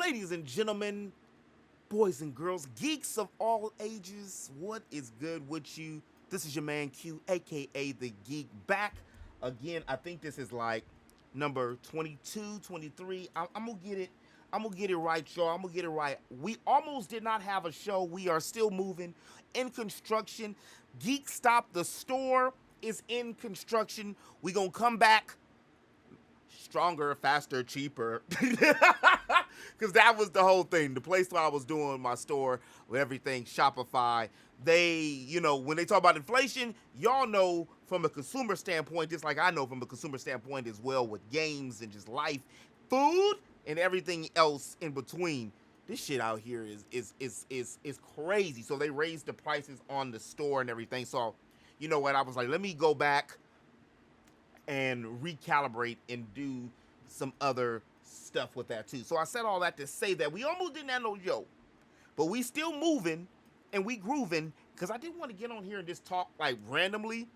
Ladies and gentlemen, boys and girls, geeks of all ages, what is good with you? This is your man Q, aka the Geek, back again. I think this is like number 22, 23. I'm gonna get it. I'm gonna get it right, y'all. I'm gonna get it right. We almost did not have a show. We are still moving in construction. Geek Stop the store is in construction. We gonna come back stronger, faster, cheaper. Because that was the whole thing. The place where I was doing my store with everything, Shopify, when they talk about inflation, y'all know from a consumer standpoint, just like I know from a consumer standpoint as well with games and just life, food, and everything else in between. This shit out here is crazy. So they raised the prices on the store and everything. So, you know what? I was like, let me go back and recalibrate and do some other stuff with that too. So I said all that to say that we almost didn't have no joke, but we still moving and we grooving because I didn't want to get on here and just talk like randomly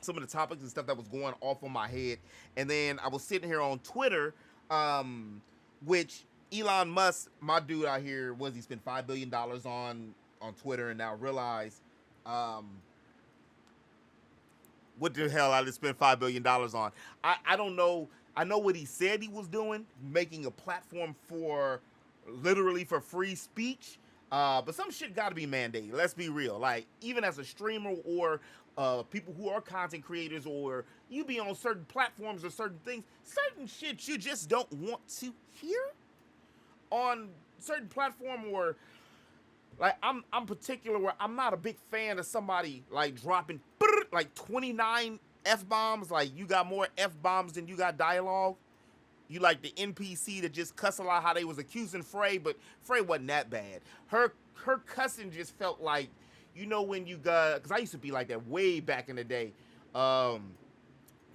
some of the topics and stuff that was going off on my head. And then I was sitting here on Twitter, which Elon Musk, my dude out here, he spent $5 billion on Twitter, and now realize what the hell I just spent $5 billion on. I don't know. I know what he said he was doing, making a platform for literally for free speech. But some shit got to be mandated. Let's be real. Like even as a streamer or people who are content creators, or you be on certain platforms or certain things, certain shit you just don't want to hear on certain platform, or like I'm particular where I'm not a big fan of somebody like dropping like 29 F bombs. Like you got more F bombs than you got dialogue. You like the NPC that just cuss a lot, how they was accusing Frey, but Frey wasn't that bad. Her cussing just felt like, when you got, because I used to be like that way back in the day. When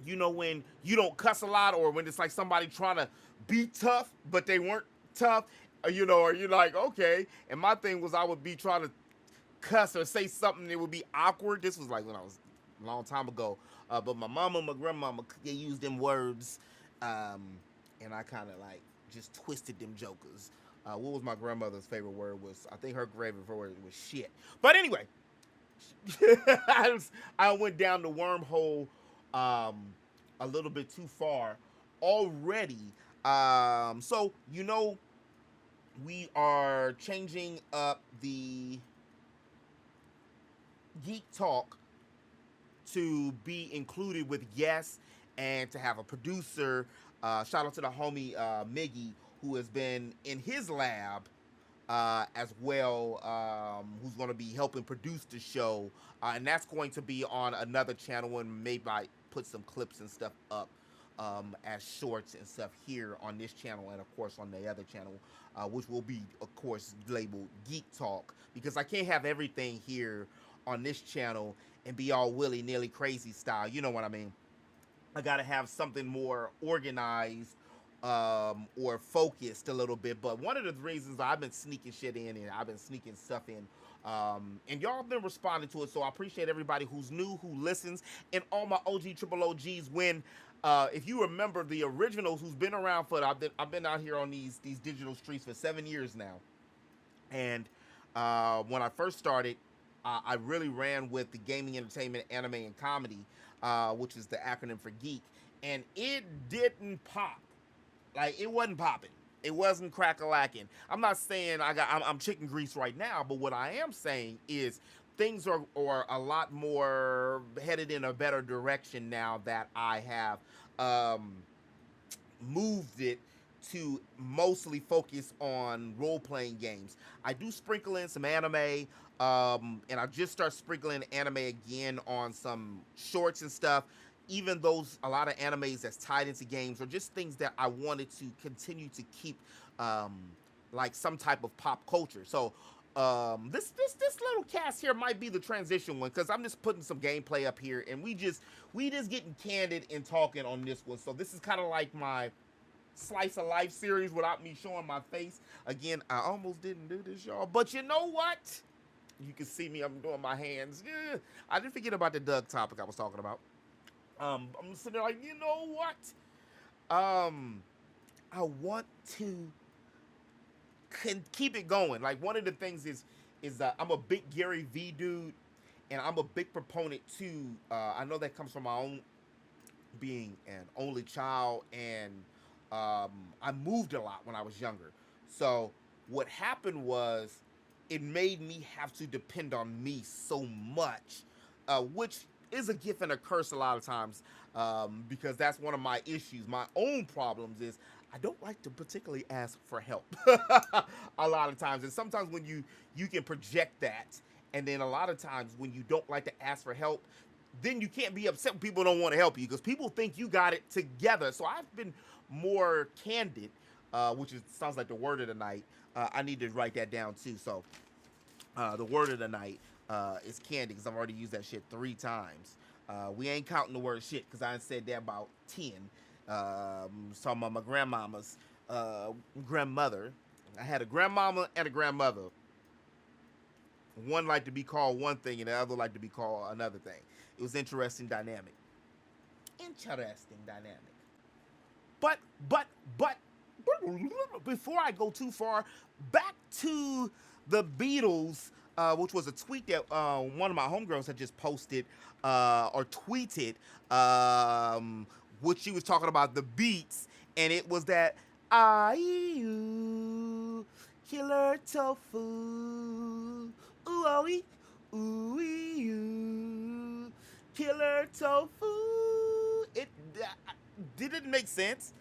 you don't cuss a lot, or when it's like somebody trying to be tough but they weren't tough, or you're like, okay. And my thing was I would be trying to cuss or say something that would be awkward. This was like when I was a long time ago. But my mama and my grandmama, they used them words, and I kind of like just twisted them jokers. What was my grandmother's favorite word? I think her favorite word was shit. But anyway, I went down the wormhole a little bit too far already. So we are changing up the Geek Talk to be included with guests and to have a producer. Shout out to the homie Miggy, who has been in his lab as well, who's going to be helping produce the show. And that's going to be on another channel, and maybe I put some clips and stuff up as shorts and stuff here on this channel, and of course on the other channel, which will be, of course, labeled Geek Talk, because I can't have everything here on this channel and be all willy-nilly crazy style. You know what I mean? I gotta have something more organized or focused a little bit. But one of the reasons I've been sneaking shit in, and I've been sneaking stuff in, and y'all have been responding to it, so I appreciate everybody who's new, who listens, and all my OG triple OGs. When if you remember the originals, who's been around for, I've been out here on these digital streets for 7 years now, and when I first started, I really ran with the gaming, entertainment, anime, and comedy, which is the acronym for Geek, and it didn't pop. Like, it wasn't popping. It wasn't crack-a-lacking. I'm not saying I'm chicken grease right now, but what I am saying is things are a lot more headed in a better direction now that I have moved it to mostly focus on role-playing games. I do sprinkle in some anime, and I just start sprinkling anime again on some shorts and stuff. Even those, a lot of animes that's tied into games, or just things that I wanted to continue to keep, like some type of pop culture. So this little cast here might be the transition one, because I'm just putting some gameplay up here, and we just getting candid and talking on this one. So this is kind of like my slice of life series without me showing my face. Again, I almost didn't do this, y'all, but you know what? You can see me, I'm doing my hands. I didn't forget about the Doug topic I was talking about. I'm sitting there like, you know what? I want to can keep it going. Like one of the things is I'm a big Gary V dude, and I'm a big proponent too. I know that comes from my own being an only child, and I moved a lot when I was younger. So what happened was it made me have to depend on me so much, which is a gift and a curse a lot of times, because that's one of my issues. My own problems is I don't like to particularly ask for help a lot of times, and sometimes when you can project that, and then a lot of times when you don't like to ask for help, then you can't be upset when people don't want to help you because people think you got it together. So I've been more candid, which sounds like the word of the night. I need to write that down too. So the word of the night is candy because I've already used that shit 3 times. We ain't counting the word shit because I said that about 10. Talking about my grandmama's grandmother. I had a grandmama and a grandmother. One liked to be called one thing and the other liked to be called another thing. It was interesting dynamic. Interesting dynamic. But, before I go too far, back to the Beatles, which was a tweet that one of my homegirls had just posted or tweeted, which she was talking about the beats, and it was that I killer tofu, ooh oh ooh killer tofu. It didn't make sense.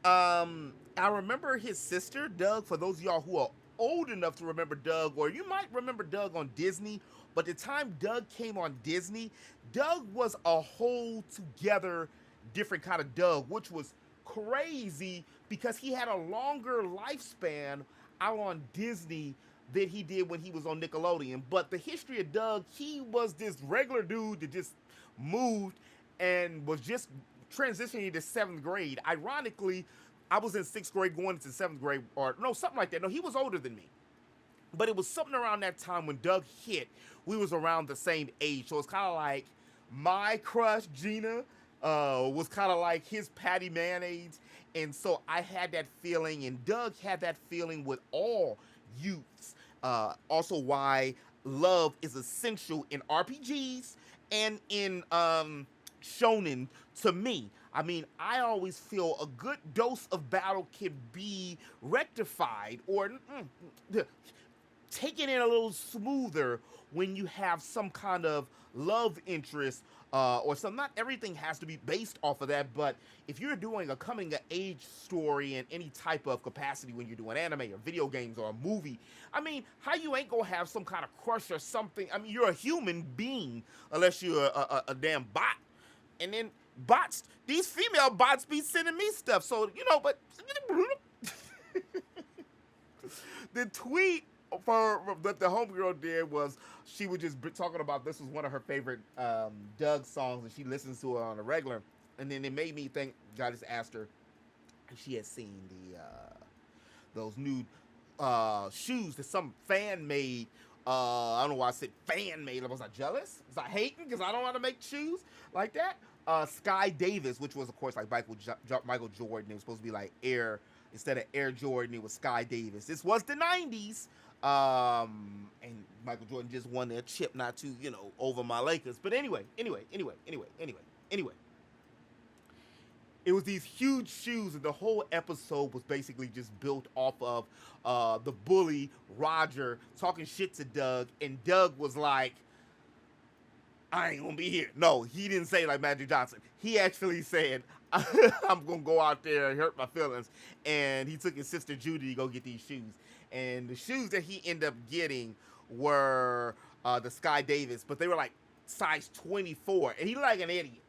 I remember his sister, Doug, for those of y'all who are old enough to remember Doug, or you might remember Doug on Disney, but the time Doug came on Disney, Doug was a whole together different kind of Doug, which was crazy because he had a longer lifespan out on Disney than he did when he was on Nickelodeon. But the history of Doug, he was this regular dude that just moved and was just transitioning to 7th grade. Ironically, I was in 6th grade going into 7th grade, or no, something like that. No, he was older than me. But it was something around that time when Doug hit, we was around the same age. So it's kind of like my crush, Gina, was kind of like his Patty Mayonnaise. And so I had that feeling, and Doug had that feeling with all youths. Also why love is essential in RPGs and in shonen to me. I mean, I always feel a good dose of battle can be rectified or taken in a little smoother when you have some kind of love interest or some. Not everything has to be based off of that, but if you're doing a coming of age story in any type of capacity, when you're doing anime or video games or a movie, I mean, how you ain't gonna have some kind of crush or something? I mean, you're a human being unless you're a damn bot, and then bots, these female bots be sending me stuff, so you know. But the tweet that the homegirl did was she was just talking about this was one of her favorite Doug songs, and she listens to it on a regular. And then it made me think. I just asked her if she had seen the those new shoes that some fan made. I don't know why I said fan made. Was I jealous? Was I hating because I don't want to make shoes like that? Sky Davis, which was of course like Michael Jordan. It was supposed to be like Air. Instead of Air Jordan, it was Sky Davis. This was the 90s. And Michael Jordan just won their chip not too, over my Lakers. But anyway. It was these huge shoes, and the whole episode was basically just built off of the bully, Roger, talking shit to Doug, and Doug was like, I ain't gonna be here. No, he didn't say like Magic Johnson. He actually said, I'm gonna go out there and hurt my feelings. And he took his sister Judy to go get these shoes. And the shoes that he ended up getting were the Sky Davis, but they were like size 24. And he looked like an idiot.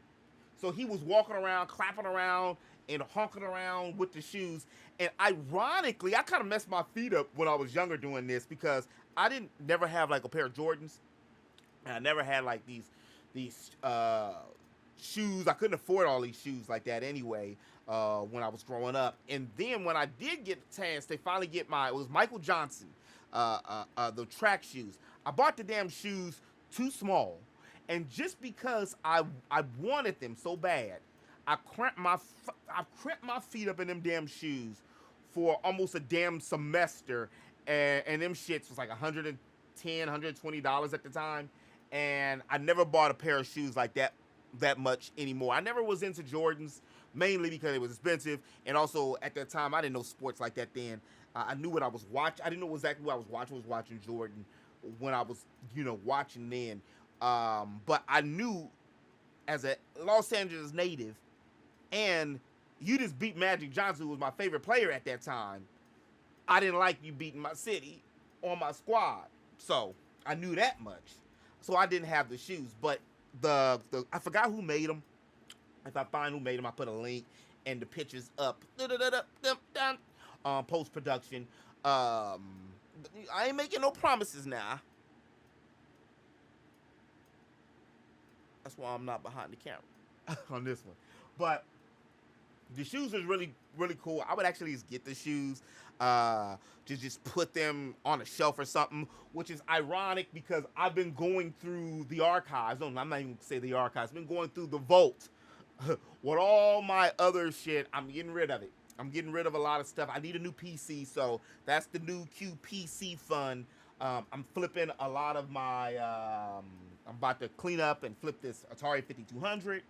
So he was walking around, clapping around, and honking around with the shoes. And ironically, I kind of messed my feet up when I was younger doing this because I didn't never have like a pair of Jordans. And I never had like these shoes. I couldn't afford all these shoes like that anyway when I was growing up. And then when I did get the chance to finally get it was Michael Johnson, the track shoes. I bought the damn shoes too small. And just because I wanted them so bad, I cramped my feet up in them damn shoes for almost a damn semester, and them shits was like $110, $120 at the time, and I never bought a pair of shoes like that much anymore. I never was into Jordans, mainly because it was expensive, and also at that time I didn't know sports like that then. I knew what I was watching. I didn't know exactly what I was watching. I was watching Jordan when I was, watching then. But I knew as a Los Angeles native, and you just beat Magic Johnson, who was my favorite player at that time. I didn't like you beating my city on my squad, so I knew that much. So I didn't have the shoes, but the I forgot who made them. If I find who made them, I put a link and the pictures up. Post production. I ain't making no promises now. That's why I'm not behind the camera on this one. But the shoes is really, really cool. I would actually just get the shoes, to just put them on a shelf or something, which is ironic because I've been going through the archives. No, I'm not even gonna say the archives. I've been going through the vault with all my other shit. I'm getting rid of it. I'm getting rid of a lot of stuff. I need a new PC, so that's the new QPC fund. I'm flipping a lot of my. I'm about to clean up and flip this Atari 5200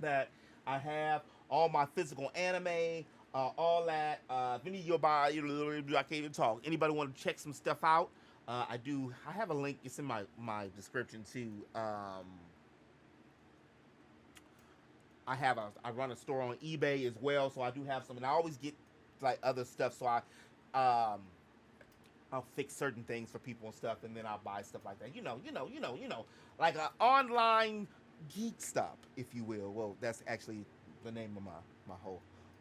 that I have. All my physical anime, all that. If any of you buy, I can't even talk. Anybody want to check some stuff out? I do. I have a link. It's in my description too. I run a store on eBay as well, so I do have some, and I always get like other stuff. So I'll fix certain things for people and stuff, and then I'll buy stuff like that. Like an online geek stop, if you will. Well, that's actually the name of my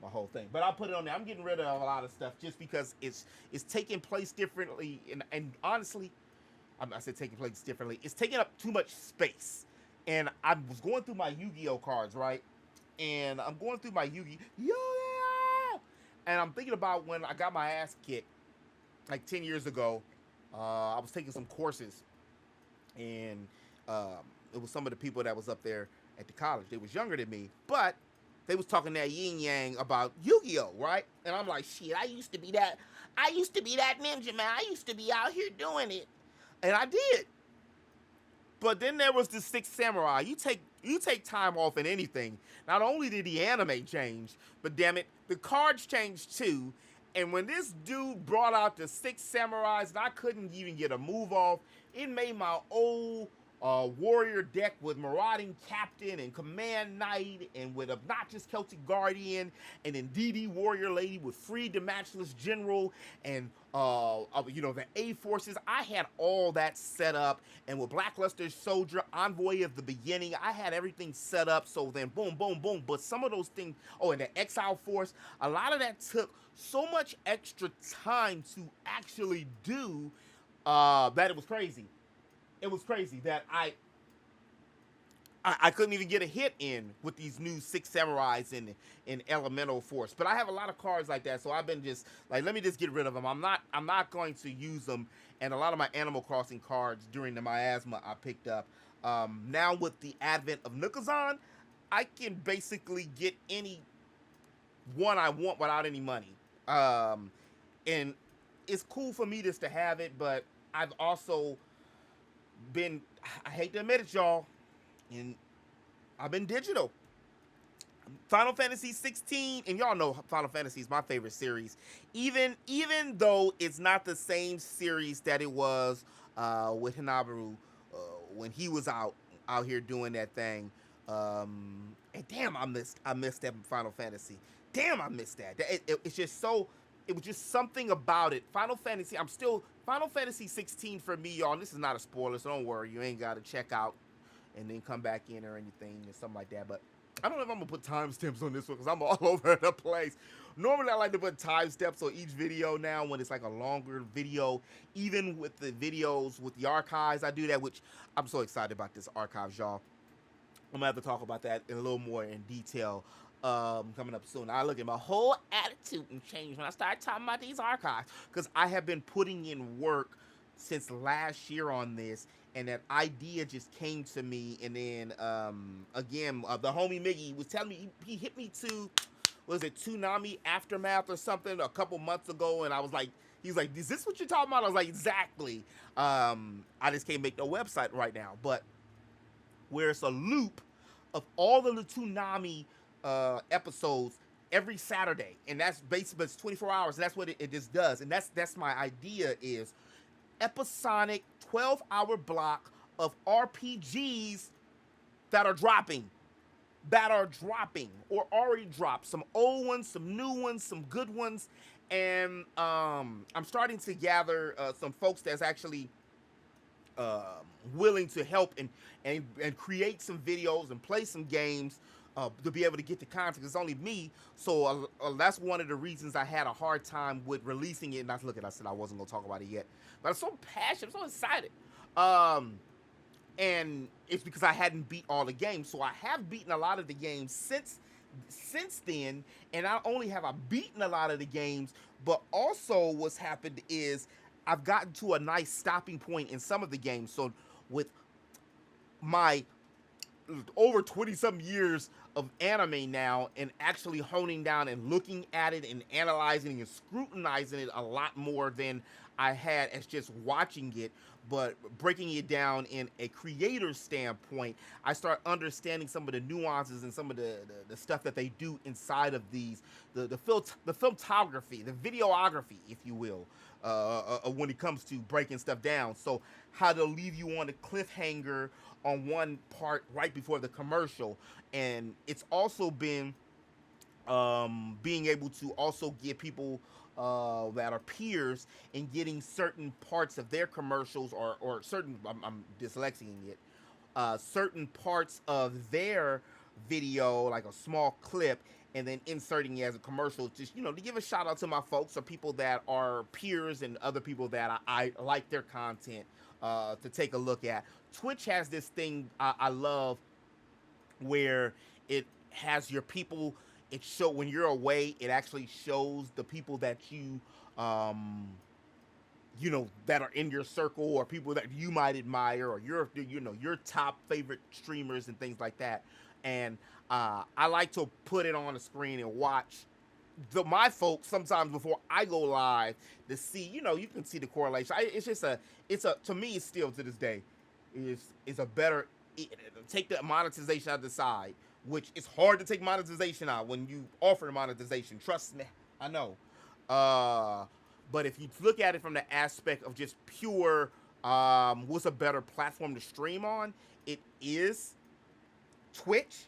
whole thing. But I'll put it on there. I'm getting rid of a lot of stuff just because it's taking place differently, and honestly, I said taking place differently. It's taking up too much space. And I was going through my Yu-Gi-Oh cards, right? And I'm going through my Yu-Gi-Oh! And I'm thinking about when I got my ass kicked, like 10 years ago. I was taking some courses, and it was some of the people that was up there at the college. They was younger than me, but they was talking that yin-yang about Yu-Gi-Oh, right? And I'm like, shit, I used to be that ninja, man. I used to be out here doing it. And I did. But then there was the Sixth Samurai. You take time off in anything. Not only did the anime change, but damn it, the cards changed too. And when this dude brought out the Six Samurais, and I couldn't even get a move off, it made my old warrior deck with Marauding Captain and Command Knight and with Obnoxious Celtic Guardian and then DD Warrior Lady with Freed the Matchless General and the A Forces. I had all that set up, and with Blackluster Soldier, Envoy of the Beginning, I had everything set up. So then boom, boom, boom. But some of those things, and the Exile Force, a lot of that took so much extra time to actually do that it was crazy. It was crazy that I couldn't even get a hit in with these new Six Samurais in Elemental Force. But I have a lot of cards like that, so I've been just like, let me just get rid of them. I'm not going to use them. And a lot of my Animal Crossing cards during the miasma I picked up. Now with the advent of Nookazon, I can basically get any one I want without any money. And it's cool for me just to have it, but I've also been, I hate to admit it, y'all, and I've been digital. Final Fantasy 16, and y'all know Final Fantasy is my favorite series. Even though it's not the same series that it was with Hinabaru when he was out here doing that thing. And damn, I missed that Final Fantasy. Damn, I missed that. It's just so. It was just something about it. Final Fantasy 16 for me, y'all. And this is not a spoiler, so don't worry. You ain't got to check out and then come back in or anything or something like that. But I don't know if I'm going to put timestamps on this one because I'm all over the place. Normally, I like to put timestamps on each video now when it's like a longer video. Even with the videos with the archives, I do that, which I'm so excited about this archives, y'all. I'm going to have to talk about that in a little more in detail coming up soon. I look at my whole attitude and change when I start talking about these archives because I have been putting in work since last year on this, and that idea just came to me. And then again, the homie Miggy was telling me, he hit me to was it Tsunami Aftermath or something a couple months ago, and I was like, he's like, is this what you're talking about? I was like, exactly. I just can't make no website right now, but where it's a loop of all of the Toonami episodes every Saturday, and that's basically it's 24 hours, and that's what it just does, and that's my idea is episodic 12-hour block of RPGs that are dropping or already dropped. Some old ones, some new ones, some good ones, and I'm starting to gather some folks that's actually willing to help and create some videos and play some games to be able to get the content. It's only me, so that's one of the reasons I had a hard time with releasing it. And I said I wasn't gonna talk about it yet, but I'm so passionate, I'm so excited. And it's because I hadn't beat all the games. So I have beaten a lot of the games since then, and not only have I beaten a lot of the games, but also what's happened is I've gotten to a nice stopping point in some of the games. So with my over 20 some years of anime now, and actually honing down and looking at it and analyzing and scrutinizing it a lot more than I had as just watching it, but breaking it down in a creator standpoint, I start understanding some of the nuances and some of the stuff that they do inside of these, the filmography, the videography, if you will, when it comes to breaking stuff down. So how to leave you on a cliffhanger on one part right before the commercial. And it's also been being able to also get people that are peers and getting certain parts of their commercials or certain, I'm dyslexiking it, certain parts of their video, like a small clip, and then inserting it as a commercial, just, you know, to give a shout out to my folks or people that are peers and other people that I like their content to take a look at. Twitch has this thing I love where it has your people. It show when you're away, it actually shows the people that you know, that are in your circle or people that you might admire or your top favorite streamers and things like that. And I like to put it on the screen and watch my folks sometimes before I go live to see, you know, you can see the correlation. It's a to me, it's still to this day is a better take the monetization out of the side, which is hard to take monetization out when you offer monetization. Trust me, I know. But if you look at it from the aspect of just pure, what's a better platform to stream on? It is Twitch.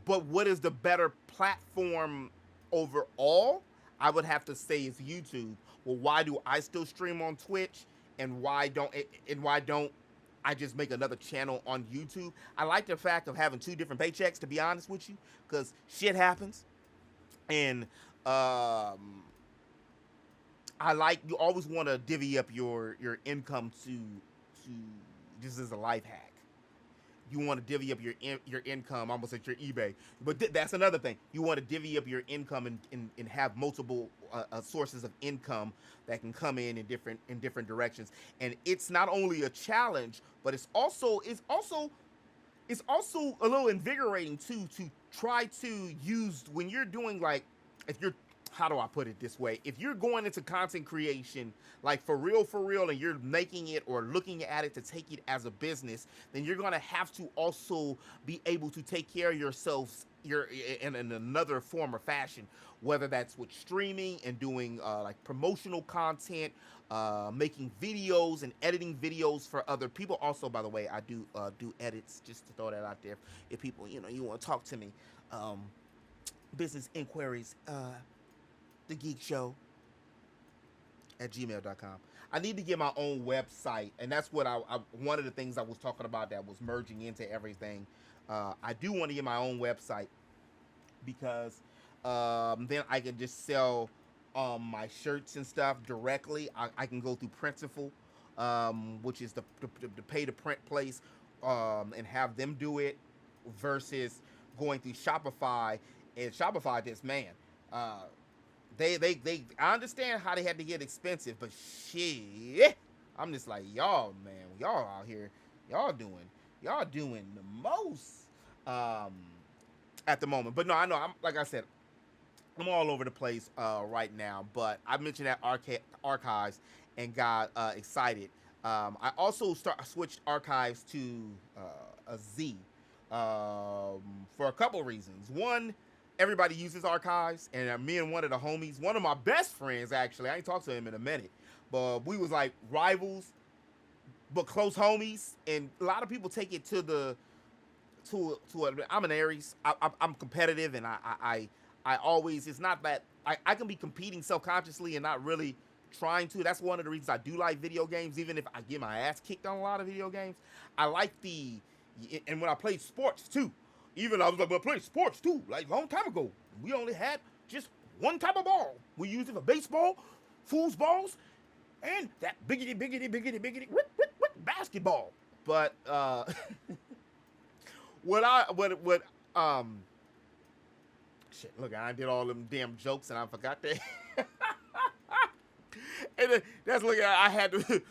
But what is the better platform overall? I would have to say is YouTube. Well, why do I still stream on Twitch, and why don't I just make another channel on YouTube? I like the fact of having two different paychecks, to be honest with you, because shit happens, and I like, you always want to divvy up your income to just as a life hack. You want to divvy up your income, almost at your eBay. But that's another thing. You want to divvy up your income and have multiple sources of income that can come in different directions. And it's not only a challenge, but it's also a little invigorating too, to try to use when you're doing, like, if you're, how do I put it this way? If you're going into content creation, like for real, and you're making it or looking at it to take it as a business, then you're going to have to also be able to take care of yourselves in another form or fashion, whether that's with streaming and doing like promotional content, making videos and editing videos for other people. Also, by the way, I do edits, just to throw that out there. If people, you want to talk to me, business inquiries, the Geek Show at gmail.com. I need to get my own website, and that's what I one of the things I was talking about that was merging into everything. I do want to get my own website because then I can just sell my shirts and stuff directly. I can go through Printful, which is the pay to print place, and have them do it versus going through Shopify. And Shopify, just, man, They I understand how they had to get expensive, but shit, I'm just like, y'all, man, y'all out here, y'all doing the most at the moment. But no, I know, like I said, I'm all over the place right now, but I mentioned that archives and got excited. I also switched archives to a Z for a couple reasons. One, everybody uses archives, and me and one of the homies, one of my best friends actually, I ain't talked to him in a minute, but we was like rivals, but close homies, and a lot of people take it to the I'm an Aries. I'm competitive, and I always, it's not that I can be competing self consciously and not really trying to. That's one of the reasons I do like video games, even if I get my ass kicked on a lot of video games. I like and when I played sports too, even I was like, I played sports too, like a long time ago. We only had just one type of ball. We used it for baseball, foosballs, and that basketball. But what shit, look, I did all them damn jokes and I forgot that. And then, that's looking at, I had the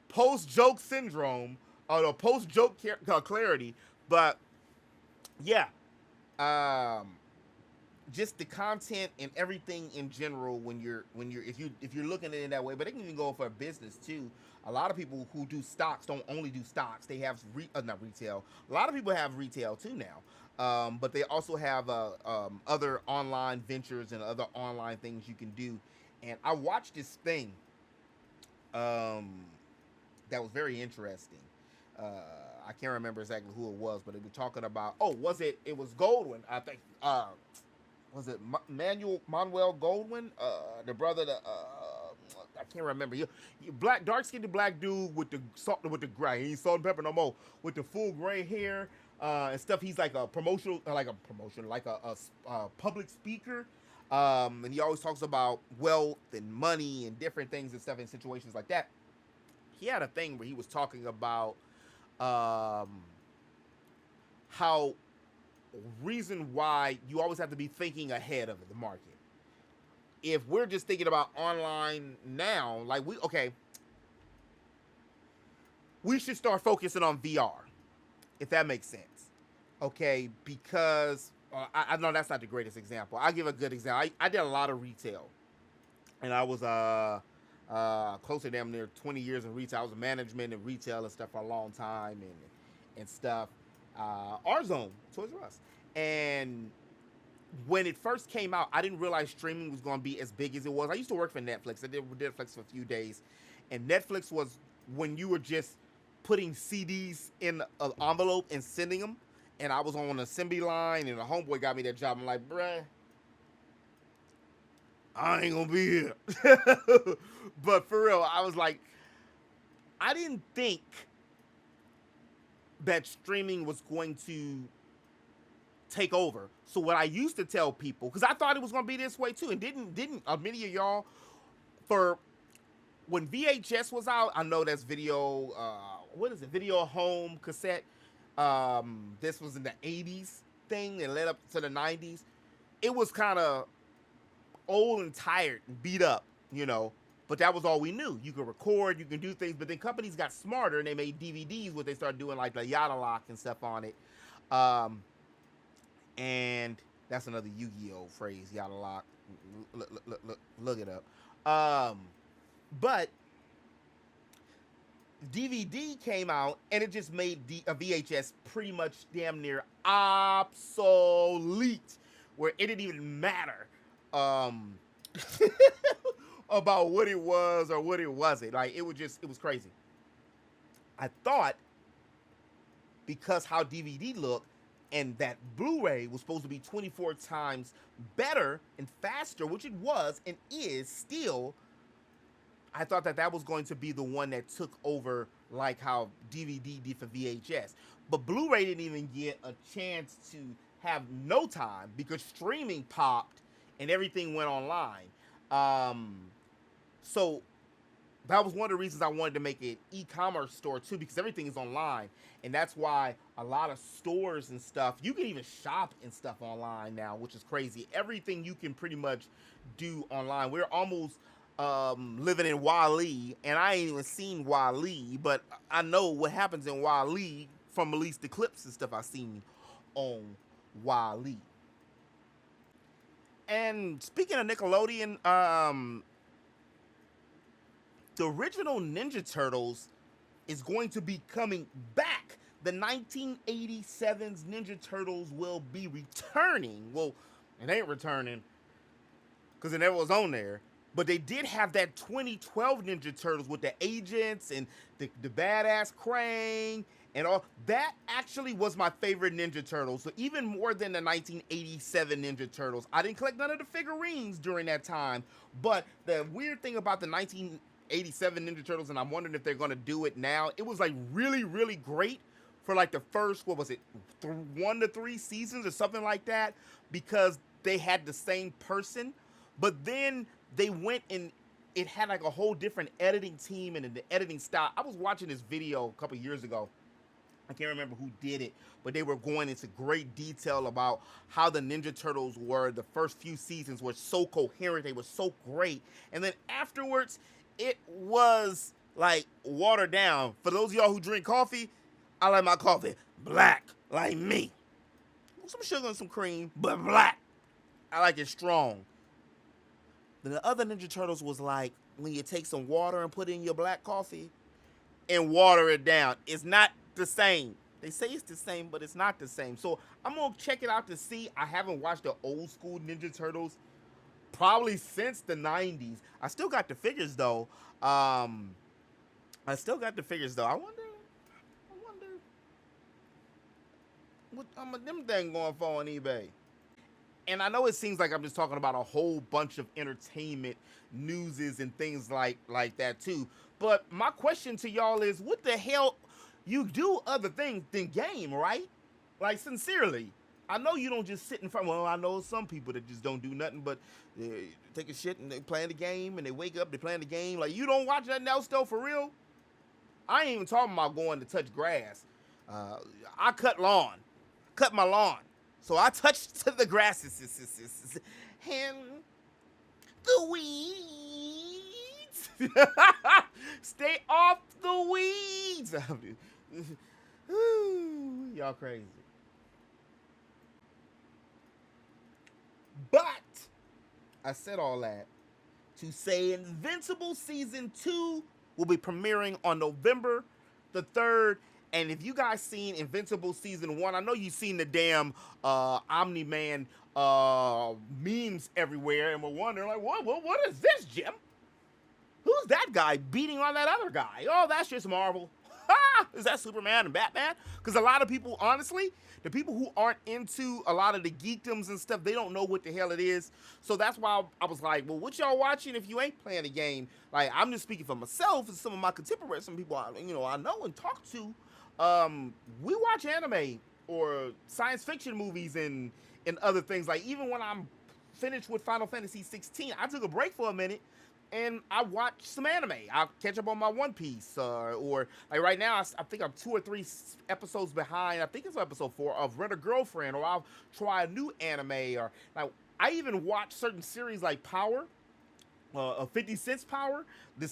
post joke syndrome or the post joke clarity. But yeah, um just the content and everything in general when you're if you're looking at it that way, but it can even go for a business too. A lot of people who do stocks don't only do stocks, they have not retail. A lot of people have retail too now, but they also have other online ventures and other online things you can do. And I watched this thing um, that was very interesting. uh, I can't remember exactly who it was, but it was talking about, oh, it was Goldwyn, I think. Was it Manuel Goldwyn, the brother that I can't remember. You black, dark skinned black dude with the salt, with the gray. He ain't salt and pepper no more. With the full gray hair and stuff. He's like a public speaker. And he always talks about wealth and money and different things and stuff in situations like that. He had a thing where he was talking about um, how reason why you always have to be thinking ahead of the market. If we're just thinking about online now, like we should start focusing on VR, if that makes sense. Okay, because I know that's not the greatest example. I'll give a good example. I did a lot of retail, and I was close to damn near 20 years in retail. I was in management and retail and stuff for a long time and stuff. R Zone, Toys R Us. And when it first came out, I didn't realize streaming was going to be as big as it was. I used to work for Netflix. I did Netflix for a few days. And Netflix was when you were just putting CDs in an envelope and sending them. And I was on an assembly line, and a homeboy got me that job. I'm like, bruh, I ain't going to be here. But for real, I was like, I didn't think that streaming was going to take over. So what I used to tell people, because I thought it was going to be this way too, and didn't many of y'all, for when VHS was out, I know that's video, what is it, video home cassette. This was in the 80s thing and led up to the 90s. It was kind of old and tired and beat up, but that was all we knew. You could record, you can do things, but then companies got smarter and they made DVDs where they started doing like the Yada Lock and stuff on it. And that's another Yu-Gi-Oh phrase, Yada Lock. Look it up. But DVD came out and it just made a VHS pretty much damn near obsolete, where it didn't even matter about what it was or what it wasn't. Like it was crazy. I thought because how DVD looked and that Blu-ray was supposed to be 24 times better and faster, which it was and is still, I thought that was going to be the one that took over like how DVD did for VHS. But Blu-ray didn't even get a chance to have no time because streaming popped and everything went online. So that was one of the reasons I wanted to make an e-commerce store too, because everything is online. And that's why a lot of stores and stuff, you can even shop and stuff online now, which is crazy. Everything you can pretty much do online. We're almost living in Wall-E, and I ain't even seen Wall-E, but I know what happens in Wall-E from at least the clips and stuff I've seen on Wall-E. And speaking of Nickelodeon, the original Ninja Turtles is going to be coming back. The 1987's Ninja Turtles will be returning. Well, it ain't returning because it never was on there. But they did have that 2012 Ninja Turtles with the agents and the badass Krang and all. That actually was my favorite Ninja Turtles. So even more than the 1987 Ninja Turtles. I didn't collect none of the figurines during that time. But the weird thing about the 1987 Ninja Turtles, and I'm wondering if they're going to do it now, it was like really, really great for like the first, what was it, 1 to 3 seasons or something like that, because they had the same person. But then they went and it had like a whole different editing team and the editing style. I was watching this video a couple years ago. I can't remember who did it, but they were going into great detail about how the Ninja Turtles were. The first few seasons were so coherent, they were so great. And then afterwards, it was like watered down. For those of y'all who drink coffee, I like my coffee black, like me. Some sugar and some cream, but black. I like it strong. Then the other Ninja Turtles was like when you take some water and put it in your black coffee and water it down. It's not the same. They say it's the same, but it's not the same. So I'm going to check it out to see. I haven't watched the old school Ninja Turtles probably since the 90s. I still got the figures, though. I wonder what them thing going for on eBay. And I know it seems like I'm just talking about a whole bunch of entertainment newses and things like that too. But my question to y'all is, what the hell? You do other things than game, right? Like, sincerely. I know you don't just sit in front. Well, I know some people that just don't do nothing but take a shit and they playing the game and they wake up, they playing the game. Like, you don't watch nothing else though, for real? I ain't even talking about going to touch grass. I cut my lawn. So I touched the grasses and the weeds. Stay off the weeds. Y'all crazy. But I said all that to say Invincible Season 2 will be premiering on November the 3rd. And if you guys seen Invincible Season 1, I know you've seen the damn Omni-Man memes everywhere, and we're wondering, like, what is this, Jim? Who's that guy beating on that other guy? Oh, that's just Marvel. Ha! Is that Superman and Batman? Because a lot of people, honestly, the people who aren't into a lot of the geekdoms and stuff, they don't know what the hell it is. So that's why I was like, well, what y'all watching if you ain't playing the game? Like, I'm just speaking for myself and some of my contemporaries, some people I know and talk to. We watch anime or science fiction movies and other things. Like, even when I'm finished with Final Fantasy 16, I took a break for a minute and I watched some anime. I'll catch up on my One Piece, or like right now, I think I'm 2 or 3 episodes behind. I think it's episode 4 of Rent a Girlfriend, or I'll try a new anime, or like I even watch certain series like Power, 50 Cent's Power. The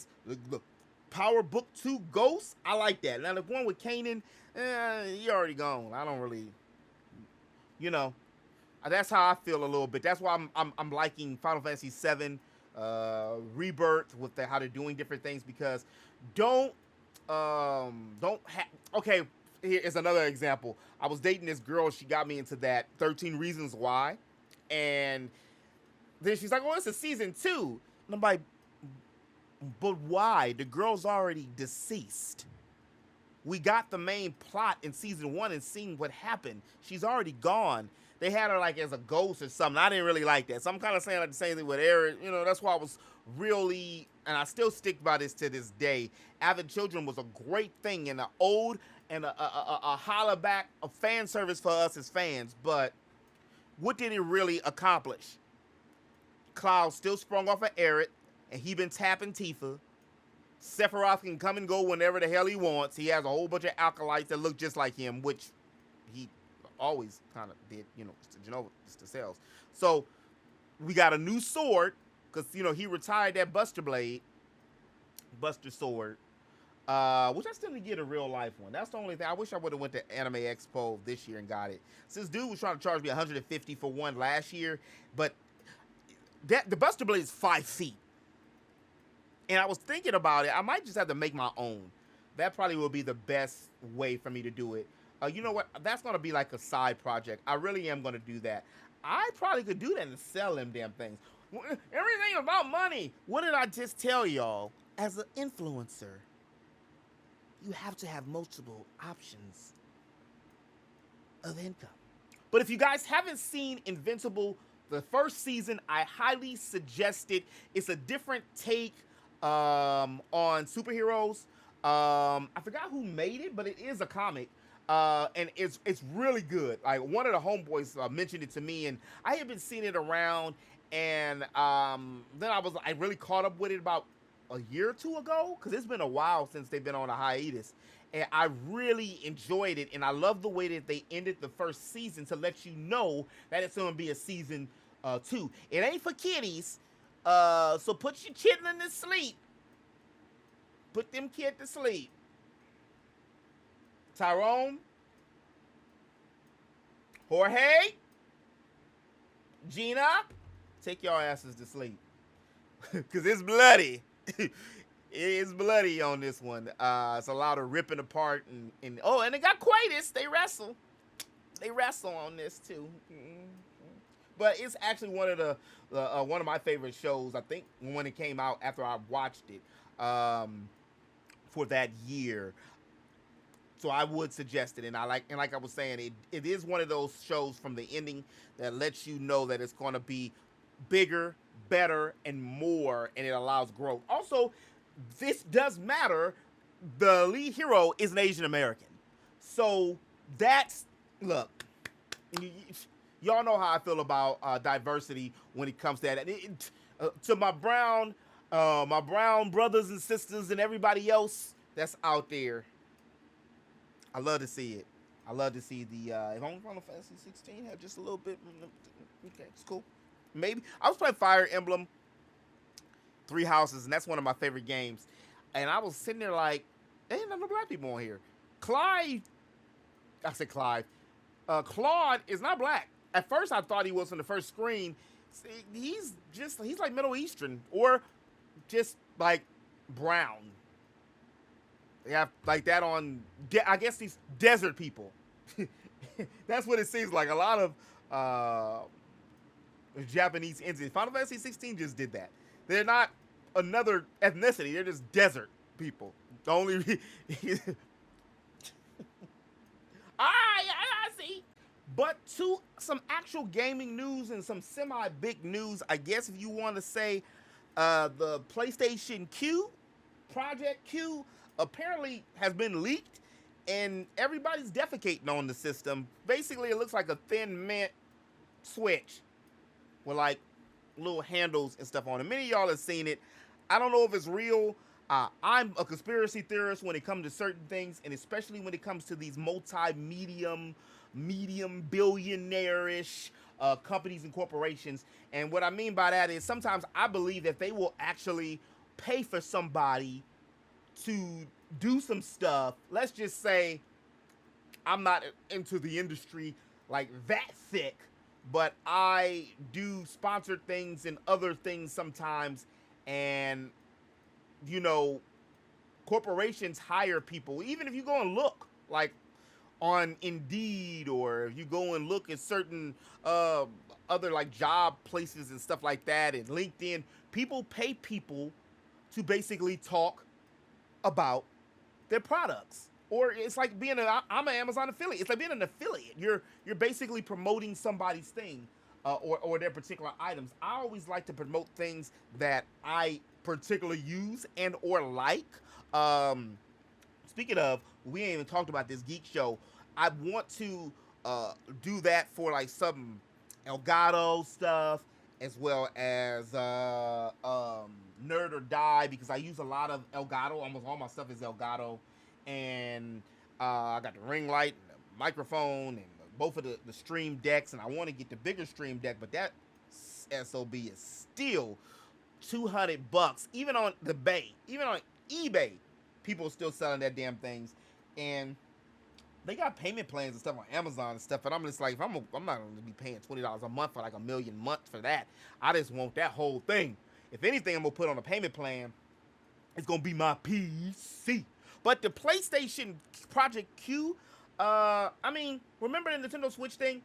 Power Book 2 Ghost. I like that. Now the one with Kanan, he already gone. I don't really, that's how I feel a little bit. That's why I'm liking Final Fantasy 7. Rebirth with how they're doing different things, because okay, here is another example. I was dating this girl, she got me into that 13 Reasons Why, and then she's like, oh, it's a season 2, and I'm like, but why? The girl's already deceased. We got the main plot in season 1 and seen what happened. She's already gone. They had her like as a ghost or something. I didn't really like that. So I'm kind of saying like the same thing with Eric. That's why I was really, and I still stick by this to this day. Avid Children was a great thing and an ode and a holla back, a fan service for us as fans. But what did it really accomplish? Cloud still sprung off of Eric, and he been tapping Tifa. Sephiroth can come and go whenever the hell he wants. He has a whole bunch of acolytes that look just like him, which he always kind of did, just the cells. So we got a new sword, because he retired that Buster sword, which I still need to get a real life one. That's the only thing. I wish I would have went to Anime Expo this year and got it. Since dude was trying to charge me $150 for one last year, but that the Buster Blade is 5 feet, and I was thinking about it. I might just have to make my own. That probably will be the best way for me to do it. You know what? That's gonna be like a side project. I really am gonna do that. I probably could do that and sell them damn things. Everything about money. What did I just tell y'all? As an influencer, you have to have multiple options of income. But if you guys haven't seen Invincible, the first season, I highly suggest it. It's a different take on superheroes. I forgot who made it, but it is a comic. And it's really good. Like one of the homeboys mentioned it to me, and I had been seeing it around. And then I really caught up with it about a year or two ago, because it's been a while since they've been on a hiatus. And I really enjoyed it, and I love the way that they ended the first season to let you know that it's going to be a season 2. It ain't for kiddies, so put your children to sleep. Put them kids to sleep. Tyrone, Jorge, Gina, take your asses to sleep. Because it's bloody. It is bloody on this one. It's a lot of ripping apart. And they got Quatus. They wrestle. They wrestle on this, too. But it's actually one of my favorite shows, I think, when it came out after I watched it for that year. So I would suggest it, and like I was saying, it is one of those shows from the ending that lets you know that it's going to be bigger, better, and more, and it allows growth. Also, this does matter. The lead hero is an Asian American, so look. Y'all know how I feel about diversity when it comes to that. To my brown brothers and sisters and everybody else that's out there. I love to see it. I love to see the if only Final Fantasy 16 had just a little bit. Okay, it's cool. Maybe I was playing Fire Emblem Three Houses, and that's one of my favorite games. And I was sitting there like, there ain't no black people on here. Claude is not black. At first, I thought he was on the first screen. He's like Middle Eastern or just like brown. They have like that on, I guess, these desert people. That's what it seems like. A lot of Japanese entities. Final Fantasy 16 just did that. They're not another ethnicity. They're just desert people. The only I see. But to some actual gaming news and some semi-big news, I guess if you want to say, the PlayStation Q, Project Q, apparently has been leaked, and everybody's defecating on the system. Basically, it looks like a thin mint Switch with like little handles and stuff on it. Many of y'all have seen it. I don't know if it's real. I'm a conspiracy theorist when it comes to certain things, and especially when it comes to these medium billionaire-ish companies and corporations. And what I mean by that is sometimes I believe that they will actually pay for somebody to do some stuff. Let's just say I'm not into the industry like that thick, but I do sponsor things and other things sometimes. And, you know, corporations hire people. Even if you go and look, like, on Indeed, or if you go and look at certain other, like, job places and stuff like that, and LinkedIn, people pay people to basically talk about their products. Or it's like being I'm an Amazon affiliate. It's like being an affiliate. You're basically promoting somebody's thing or their particular items. I always like to promote things that I particularly use and or like. Speaking of, we ain't even talked about this Geek show. I want to do that for like some Elgato stuff, as well as Nerd or Die, because I use a lot of Elgato. Almost all my stuff is Elgato. And I got the ring light and the microphone and both of the stream decks, and I want to get the bigger stream deck, but that SOB is still $200. Even on the Bay, even on eBay, people are still selling that damn things. And They got payment plans and stuff on Amazon and stuff, and I'm just like, if I'm not gonna be paying $20 a month for like a million months for that. I just want that whole thing. If anything, I'm gonna put on a payment plan. It's gonna be my PC. But the PlayStation Project Q, I mean, remember the Nintendo Switch thing?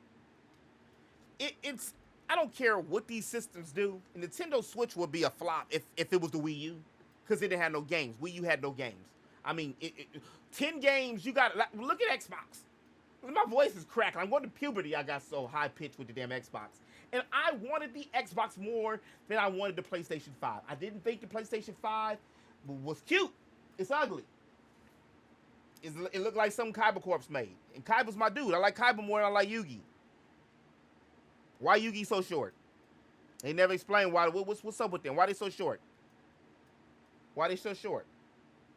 It's I don't care what these systems do. The Nintendo Switch would be a flop if it was the Wii U, because it didn't have no games. Wii U had no games. I mean, 10 games you got. Look at Xbox. My voice is cracking. I'm going to puberty. I got so high pitched with the damn Xbox, and I wanted the Xbox more than I wanted the PlayStation 5. I didn't think the PlayStation 5 was cute. It's ugly. It looked like some Kaiba Corpse made, and Kaiba's my dude. I like Kaiba more than I like Yugi. Why Yugi so short? They never explained why. What's up with them? Why they so short? Why they so short?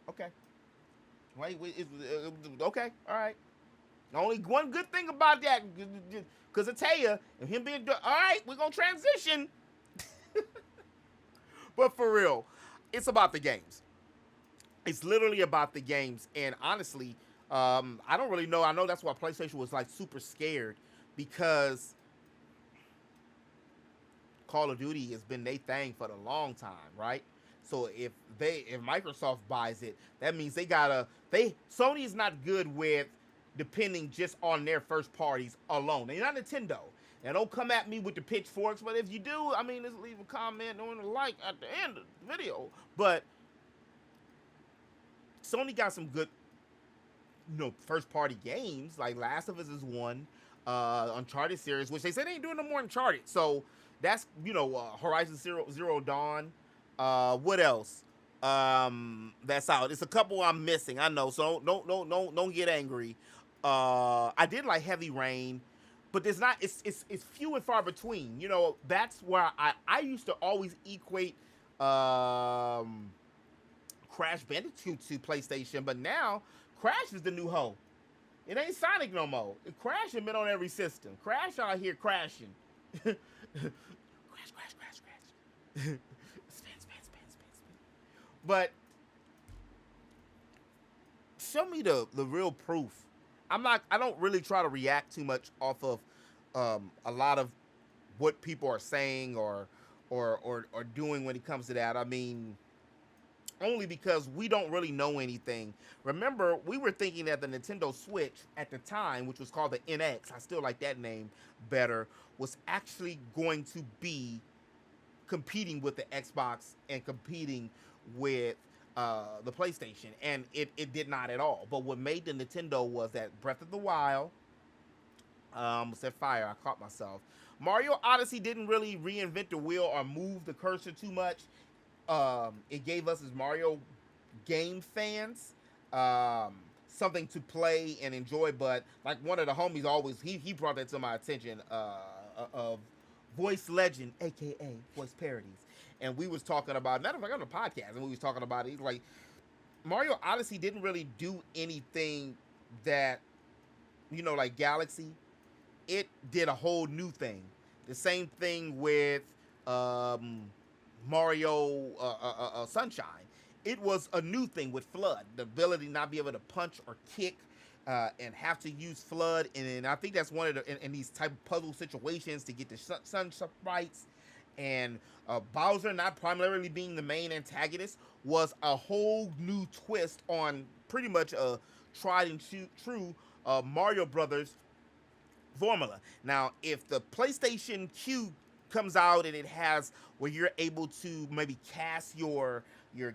Okay. Why? Okay. All right. Only one good thing about that, because I tell you, and him being all right, we're gonna transition. But for real, it's about the games. It's literally about the games, and honestly, I don't really know. I know that's why PlayStation was like super scared, because Call of Duty has been their thing for a long time, right? So if Microsoft buys it, that means Sony is not good with depending just on their first parties alone. They're not Nintendo. Now don't come at me with the pitchforks, but if you do, I mean, just leave a comment on the like at the end of the video. But Sony got some good, first party games. Like Last of Us is one, Uncharted series, which they said they ain't doing no more Uncharted. So that's Horizon Zero Dawn. What else? That's out. It's a couple I'm missing. I know. So don't get angry. I did like Heavy Rain, but there's not. It's few and far between. That's where I used to always equate Crash Bandicoot to PlayStation, but now Crash is the new hoe. It ain't Sonic no more. Crash has been on every system. Crash out here crashing. Crash. Spin. But show me the real proof. I don't really try to react too much off of a lot of what people are saying or doing when it comes to that. I mean, only because we don't really know anything. Remember, we were thinking that the Nintendo Switch at the time, which was called the NX, I still like that name better, was actually going to be competing with the Xbox and competing with the PlayStation, and it did not at all. But what made the Nintendo was that Breath of the Wild, said fire, I caught myself. Mario Odyssey didn't really reinvent the wheel or move the cursor too much. It gave us as Mario game fans something to play and enjoy, but like one of the homies always, he brought that to my attention, of voice legend, aka voice parodies. And we was talking about, matter of fact, on the podcast, and we was talking about it, like Mario Odyssey didn't really do anything that, like Galaxy. It did a whole new thing. The same thing with Mario Sunshine. It was a new thing with Flood, the ability to not be able to punch or kick and have to use Flood. And I think that's one of the, in these type of puzzle situations, to get the sun sprites. And Bowser not primarily being the main antagonist was a whole new twist on pretty much a tried and true Mario Brothers formula. Now, if the PlayStation Q comes out and it has where you're able to maybe cast your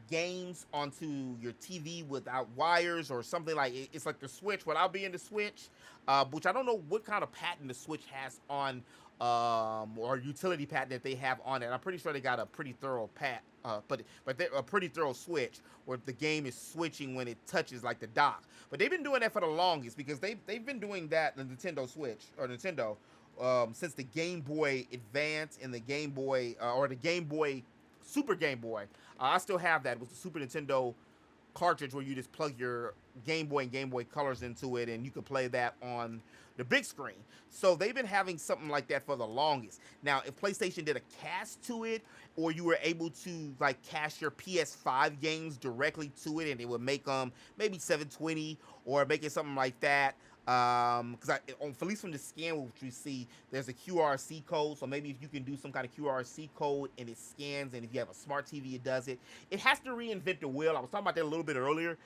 games onto your TV without wires or something, like it's like the Switch without being the Switch, which I don't know what kind of patent the Switch has on, or utility patent that they have on it. I'm pretty sure they got a pretty thorough but they're a pretty thorough switch where the game is switching when it touches like the dock. But they've been doing that for the longest, because they've been doing that in the Nintendo Switch or Nintendo since the Game Boy Advance and the Game Boy or the Game Boy Super Game Boy. I still have that. It was the Super Nintendo cartridge where you just plug your Game Boy and Game Boy Colors into it, and you can play that on the big screen. So they've been having something like that for the longest. Now, if PlayStation did a cast to it, or you were able to like cast your PS5 games directly to it, and it would make maybe 720 or make it something like that, Because on at least from the scan which we see, there's a QRC code. So maybe if you can do some kind of QRC code and it scans, and if you have a smart TV, it does it. It has to reinvent the wheel. I was talking about that a little bit earlier.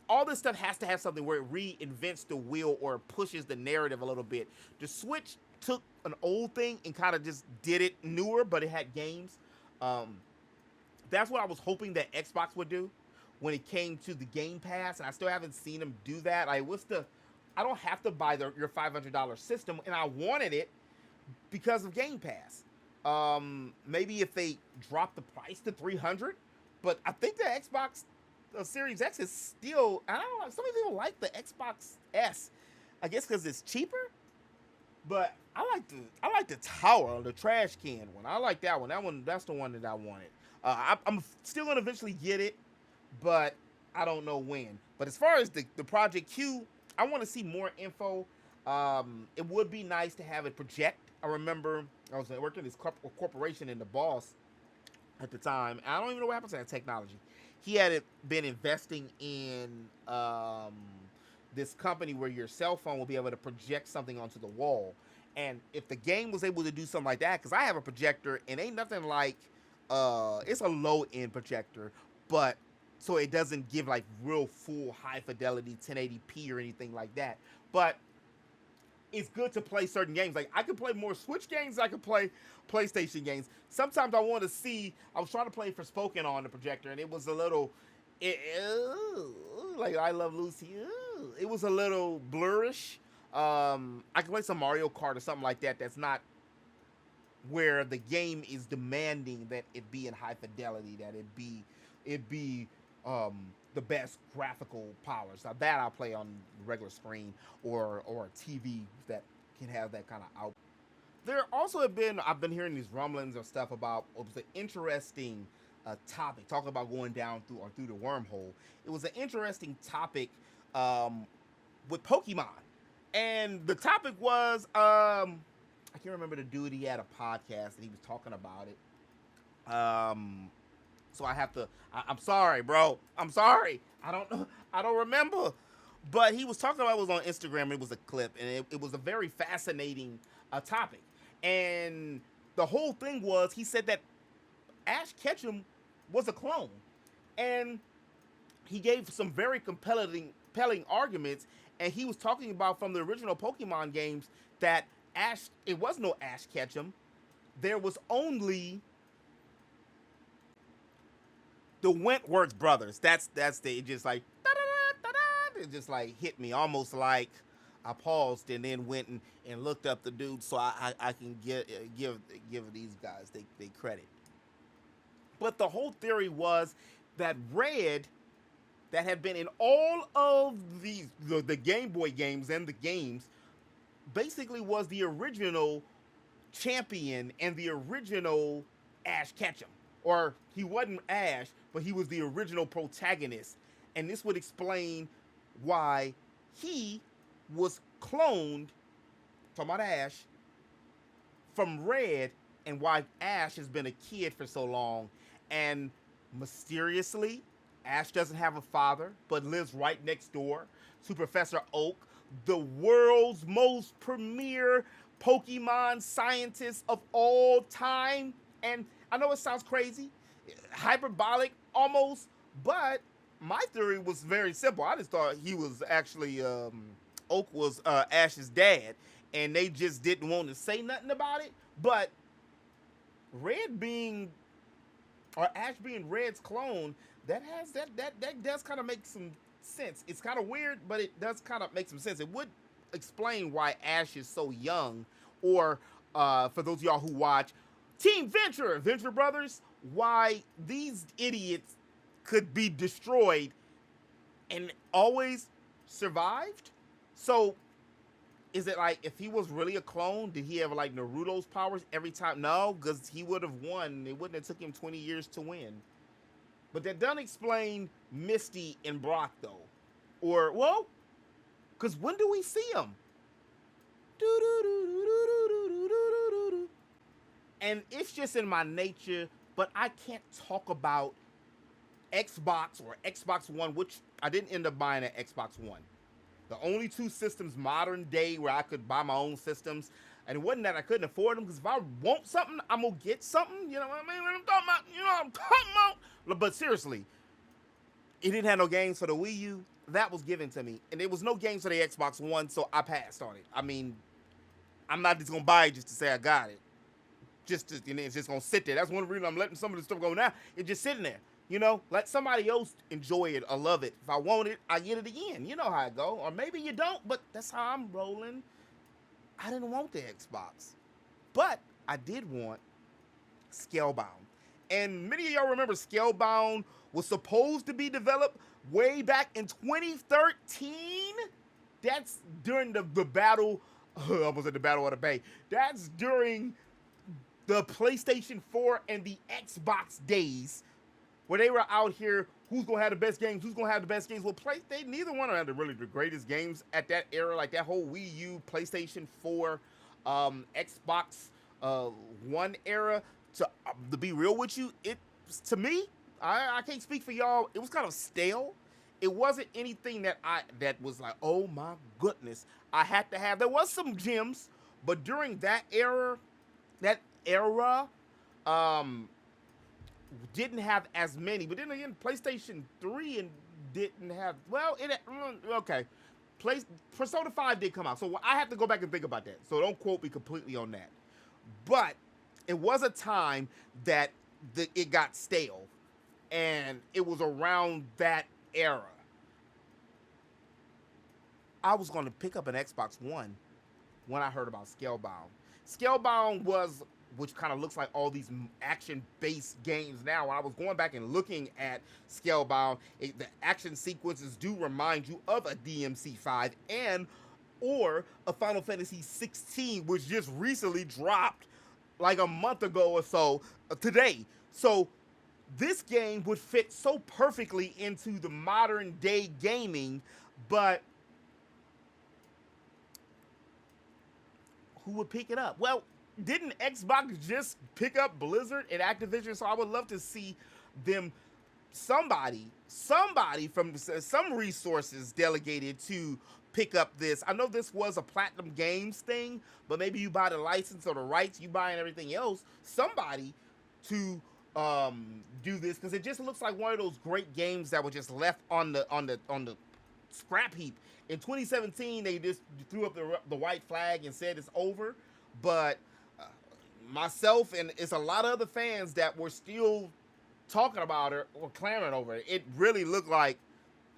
All this stuff has to have something where it reinvents the wheel or pushes the narrative a little bit. The Switch took an old thing and kind of just did it newer, but it had games. Um, that's what I was hoping that Xbox would do when it came to the Game Pass, and I still haven't seen them do that. Like, what's the? I don't have to buy your $500 system, and I wanted it because of Game Pass. Maybe if they drop the price to 300, but I think the Xbox Series X is still. I don't know. Some people like the Xbox S. I guess because it's cheaper. But I like the tower, the trash can one. I like that one. That's the one that I wanted. I'm still gonna eventually get it, but I don't know when. But as far as the Project Q, I want to see more info. It would be nice to have it project. I remember I was working in this corporation, and the boss at the time, I don't even know what happens to that technology. He had been investing in this company where your cell phone will be able to project something onto the wall. And if the game was able to do something like that, because I have a projector and ain't nothing like, it's a low end projector, but so it doesn't give like real full high fidelity 1080p or anything like that. But it's good to play certain games. Like, I can play more Switch games than I can play PlayStation games. Sometimes I want to see. I was trying to play Forspoken on the projector, and it was a little, like I Love Lucy. It was a little blurrish. I can play some Mario Kart or something like that. That's not where the game is demanding that it be in high fidelity, that it be the best graphical powers. Now that I'll play on the regular screen or a TV that can have that kind of out. There also I've been hearing these rumblings of stuff about it was an interesting topic, talking about going down through the wormhole. It was an interesting topic with Pokemon, and the topic was I can't remember the dude. He had a podcast and he was talking about it. So I have to. I'm sorry, bro. I'm sorry. I don't know. I don't remember. But he was talking about, it was on Instagram. It was a clip, and it was a very fascinating topic. And the whole thing was, he said that Ash Ketchum was a clone, and he gave some very compelling arguments. And he was talking about from the original Pokemon games that it was no Ash Ketchum. There was only the Wentworth brothers. That's it just like it just like hit me almost like I paused and then went and looked up the dude so I can give these guys they credit. But the whole theory was that Red, that had been in all of the Game Boy games and the games, basically was the original champion and the original Ash Ketchum. Or he wasn't Ash, but he was the original protagonist. And this would explain why he was cloned, talking about Ash, from Red, and why Ash has been a kid for so long. And mysteriously, Ash doesn't have a father, but lives right next door to Professor Oak, the world's most premier Pokemon scientist of all time. And I know it sounds crazy, hyperbolic almost, but my theory was very simple. I just thought he was actually, Oak was Ash's dad, and they just didn't want to say nothing about it. But Ash being Red's clone, that does kind of make some sense. It's kind of weird, but it does kind of make some sense. It would explain why Ash is so young, or for those of y'all who watch Team Venture Brothers, why these idiots could be destroyed and always survived. So is it like, if he was really a clone, did he have like Naruto's powers every time? No, because he would have won. It wouldn't have took him 20 years to win. But that doesn't explain Misty and Brock, though. Or, well, because when do we see them? And it's just in my nature, but I can't talk about Xbox or Xbox One, which I didn't end up buying an Xbox One. The only two systems modern day where I could buy my own systems. And it wasn't that I couldn't afford them, because if I want something, I'm gonna get something. You know what I mean? What I'm talking about? You know what I'm talking about? But seriously, it didn't have no games for the Wii U. That was given to me, and there was no games for the Xbox One, so I passed on it. I mean, I'm not just gonna buy it just to say I got it. It's just gonna sit there. That's one reason I'm letting some of the stuff go now. It's just sitting there. Let somebody else enjoy it or love it. If I want it, I get it again. You know how it go. Or maybe you don't, but that's how I'm rolling. I didn't want the Xbox, but I did want Scalebound. And many of y'all remember Scalebound was supposed to be developed way back in 2013. That's during the battle. I was at the Battle of the Bay. That's during the PlayStation 4 and the Xbox days, where they were out here. Who's gonna have the best games? Who's gonna have the best games? Well, neither one had really the greatest games at that era. Like that whole Wii U, PlayStation 4, Xbox One era. To be real with you, to me, I can't speak for y'all. It was kind of stale. It wasn't anything that was like, oh my goodness, I had to have. There was some gems, but during that era, didn't have as many. But then again, PlayStation 3 and didn't have. Well, okay. Persona 5 did come out, so I have to go back and think about that. So don't quote me completely on that. But it was a time that it got stale, and it was around that era. I was going to pick up an Xbox One when I heard about Scalebound. Scalebound was, which kind of looks like all these action-based games now. When I was going back and looking at Scalebound, the action sequences do remind you of a DMC5 or a Final Fantasy 16, which just recently dropped like a month ago or so today. So this game would fit so perfectly into the modern day gaming, but who would pick it up? Well, didn't Xbox just pick up Blizzard and Activision? So I would love to see them, somebody from some resources delegated to pick up this. I know this was a Platinum Games thing, but maybe you buy the license or the rights, you buying everything else. Somebody to do this, because it just looks like one of those great games that were just left on the scrap heap. In 2017, they just threw up the white flag and said it's over. But myself and it's a lot of other fans that were still talking about it or clamoring over it. It really looked like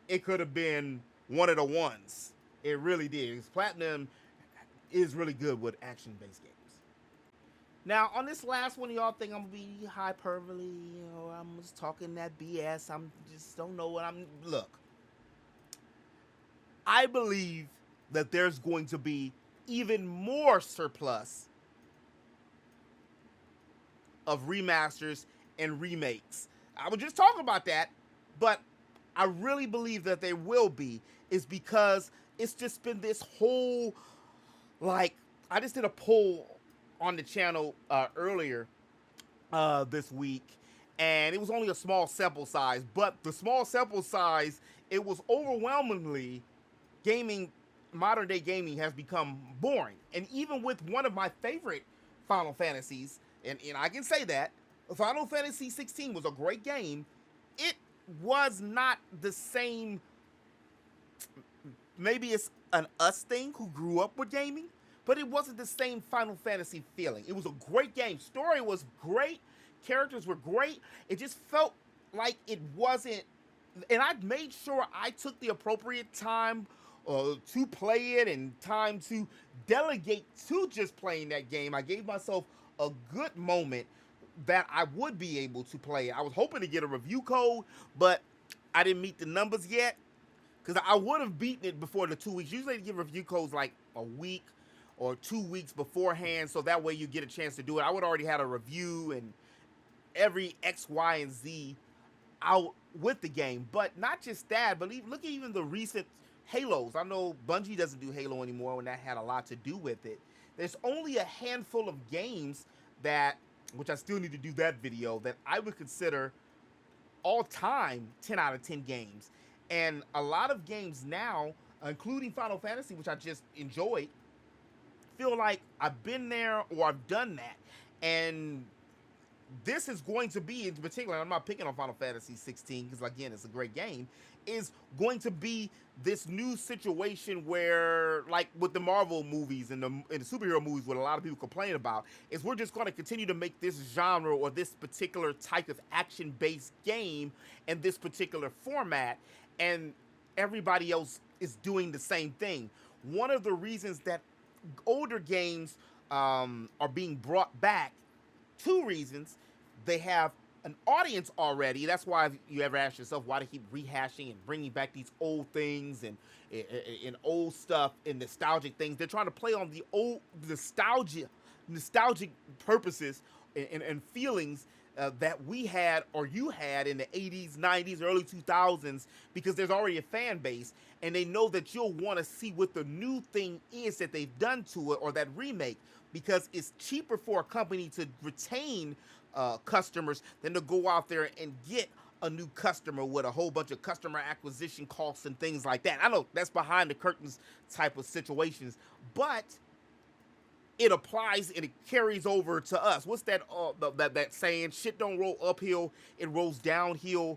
it could have been one of the ones. It really did. Platinum is really good with action-based games. Now, on this last one, y'all think I'm gonna be hyperbole, I'm just talking that BS. I'm just don't know what I'm. Look, I believe that there's going to be even more surplus of remasters and remakes. I was just talking about that, but I really believe that there will be, is because it's just been this whole, like, I just did a poll on the channel earlier this week, and it was only a small sample size, but the small sample size, it was overwhelmingly modern day gaming has become boring. And even with one of my favorite Final Fantasies, and I can say that, Final Fantasy 16 was a great game, it was not the same. Maybe it's an us thing who grew up with gaming, but it wasn't the same Final Fantasy feeling. It was a great game. Story was great. Characters were great. It just felt like it wasn't. And I made sure I took the appropriate time to play it and time to delegate to just playing that game. I gave myself a good moment that I would be able to play it. I was hoping to get a review code, but I didn't meet the numbers yet, because I would have beaten it before the 2 weeks. Usually they give review codes like a week or 2 weeks beforehand, so that way you get a chance to do it. I would already had a review and every X, Y, and Z out with the game. But not just that, but look at even the recent Halos. I know Bungie doesn't do Halo anymore, and that had a lot to do with it. There's only a handful of games that, which I still need to do that video, that I would consider all-time 10 out of 10 games. And a lot of games now, including Final Fantasy, which I just enjoyed, feel like I've been there or I've done that. And this is going to be, in particular, I'm not picking on Final Fantasy 16 because again, it's a great game. Is going to be this new situation where, like with the Marvel movies and the superhero movies, what a lot of people complain about is we're just going to continue to make this genre or this particular type of action-based game in this particular format, and everybody else is doing the same thing. One of the reasons that older games are being brought back, two reasons: they have an audience already. That's why, if you ever ask yourself why they keep rehashing and bringing back these old things and old stuff and nostalgic things. They're trying to play on the old nostalgic purposes and feelings that we had or you had in the 80s, 90s, early 2000s, because there's already a fan base and they know that you'll want to see what the new thing is that they've done to it or that remake, because it's cheaper for a company to retain customers than to go out there and get a new customer with a whole bunch of customer acquisition costs and things like that. I know that's behind the curtains type of situations, but it applies and it carries over to us. What's that saying? Shit don't roll uphill, it rolls downhill.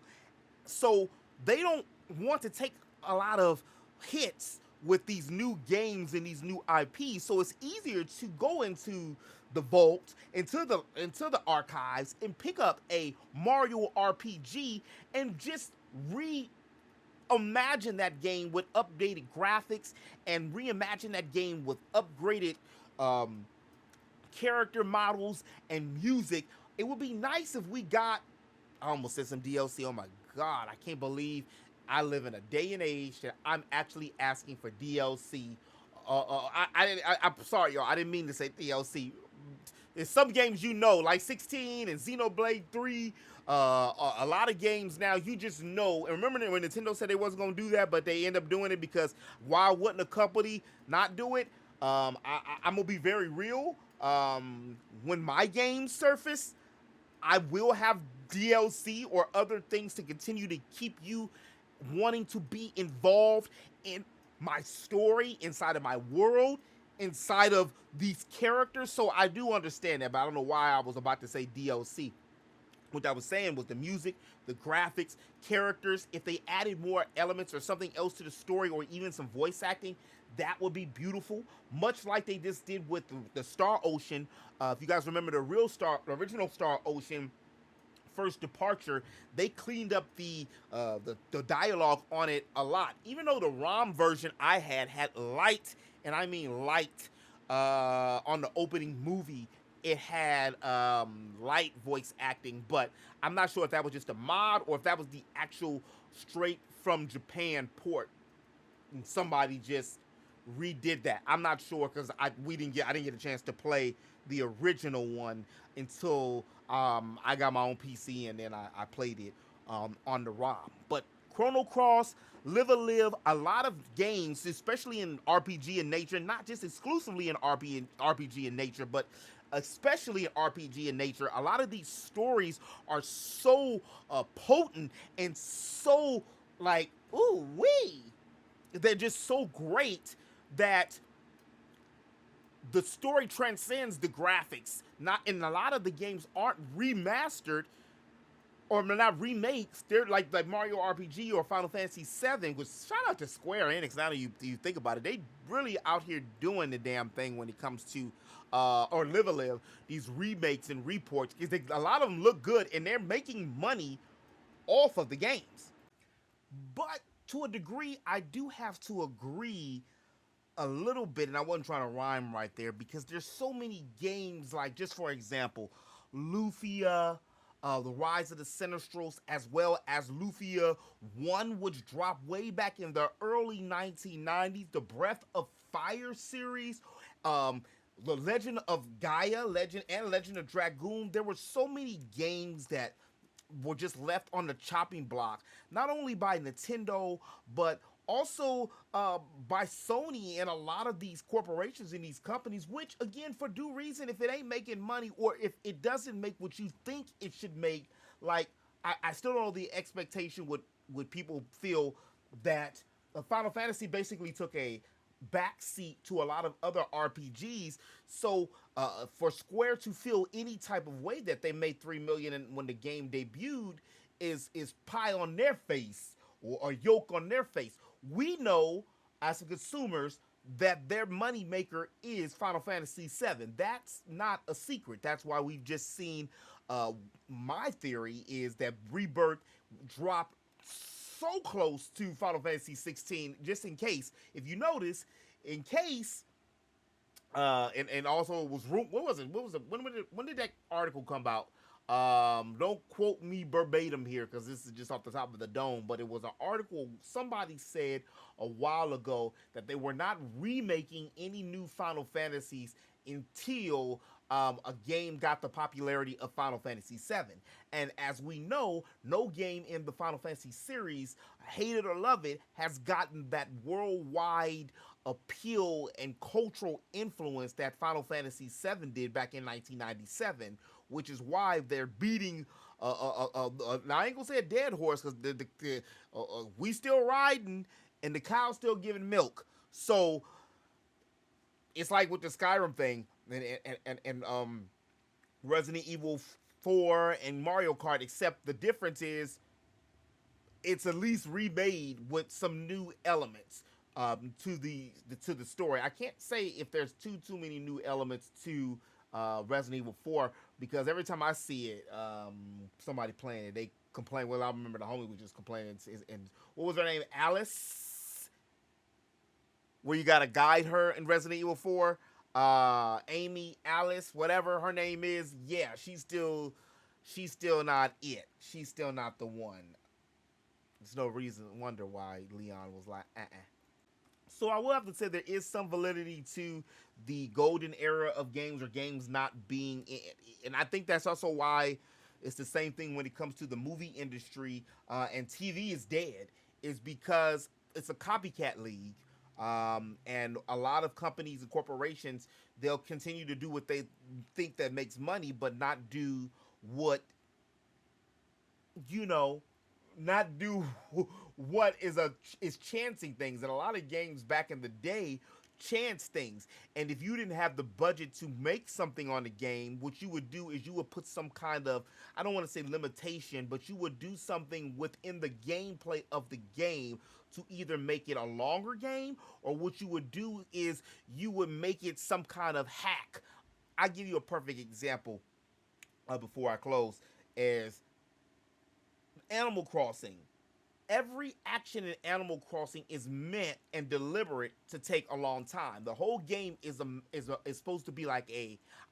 So they don't want to take a lot of hits with these new games and these new IPs. So it's easier to go into the vault, into the archives, and pick up a Mario RPG and just reimagine that game with updated graphics and reimagine that game with upgraded character models and music. It would be nice if we got, I almost said some DLC. Oh my God, I can't believe I live in a day and age that I'm actually asking for DLC. I'm sorry, y'all. I didn't mean to say DLC. There's some games, like 16 and Xenoblade 3. A lot of games now, you just know. And remember when Nintendo said they wasn't going to do that, but they end up doing it because why wouldn't a company not do it? I'm going to be very real. When my games surface, I will have DLC or other things to continue to keep you wanting to be involved in my story, inside of my world, inside of these characters. So I do understand that, but I don't know why I was about to say DLC. What I was saying was the music, the graphics, characters. If they added more elements or something else to the story, or even some voice acting, that would be beautiful. Much like they just did with the Star Ocean. If you guys remember the original Star Ocean first departure, they cleaned up the dialogue on it a lot. Even though the ROM version I had light, and I mean light, on the opening movie, it had light voice acting, but I'm not sure if that was just a mod or if that was the actual straight from Japan port and somebody just redid that. I'm not sure because I didn't get a chance to play the original one until I got my own PC, and then I played it on the ROM. But Chrono Cross, Live a Live, a lot of games, especially in RPG in nature, not just exclusively in RPG in nature, but especially in RPG in nature, a lot of these stories are so potent and so like, ooh wee. They're just so great that the story transcends the graphics. Not, and a lot of the games aren't remastered or they're not remakes. They're like Mario RPG or Final Fantasy VII. Which, shout out to Square Enix. Now that you think about it, they really out here doing the damn thing when it comes to or Live a Live, these remakes and reports, because a lot of them look good and they're making money off of the games. But to a degree, I do have to agree a little bit, and I wasn't trying to rhyme right there, because there's so many games, like, just for example, Lufia, The Rise of the Sinistrals, as well as Lufia 1, which dropped way back in the early 1990s, the Breath of Fire series, the Legend of Gaia, Legend of Dragoon. There were so many games that were just left on the chopping block, not only by Nintendo, but also by Sony and a lot of these corporations and these companies, which, again, for due reason, if it ain't making money or if it doesn't make what you think it should make, like, I still don't know the expectation would people feel that Final Fantasy basically took a backseat to a lot of other RPGs. So for Square to feel any type of way that they made 3 million when the game debuted is pie on their face or yoke on their face. We know as consumers that their moneymaker is Final Fantasy VII. That's not a secret. That's why we've just seen. Uh, my theory is that Rebirth dropped so close to Final Fantasy 16, just in case. If you notice, in case, and also it was what was it? What was it? When did that article come out? Don't quote me verbatim here because this is just off the top of the dome, but it was an article somebody said a while ago that they were not remaking any new Final Fantasies until a game got the popularity of Final Fantasy VII. And as we know, no game in the Final Fantasy series, hate it or love it, has gotten that worldwide appeal and cultural influence that Final Fantasy VII did back in 1997, which is why they're beating. Now I ain't gonna say a dead horse because we still riding and the cow's still giving milk. So it's like with the Skyrim thing and Resident Evil 4 and Mario Kart, except the difference is it's at least remade with some new elements to the story. I can't say if there's too many new elements to Resident Evil 4 because every time I see it, somebody playing it, they complain. Well, I remember the homie was just complaining. And what was her name? Alice, where you gotta guide her in Resident Evil 4. Amy, Alice, whatever her name is. Yeah, she's still not it. She's still not the one. There's no reason to wonder why Leon was like, So I will have to say there is some validity to the golden era of games or games not being in. And I think that's also why it's the same thing when it comes to the movie industry and TV is dead, is because it's a copycat league. And a lot of companies and corporations, they'll continue to do what they think that makes money, but not do what, not do what is chancing things. And a lot of games back in the day chance things. And if you didn't have the budget to make something on the game, what you would do is you would put some kind of, I don't want to say limitation, but you would do something within the gameplay of the game to either make it a longer game, or what you would do is you would make it some kind of hack. I'll give you a perfect example before I close, is Animal Crossing. Every action in Animal Crossing is meant and deliberate to take a long time. The whole game is supposed to be like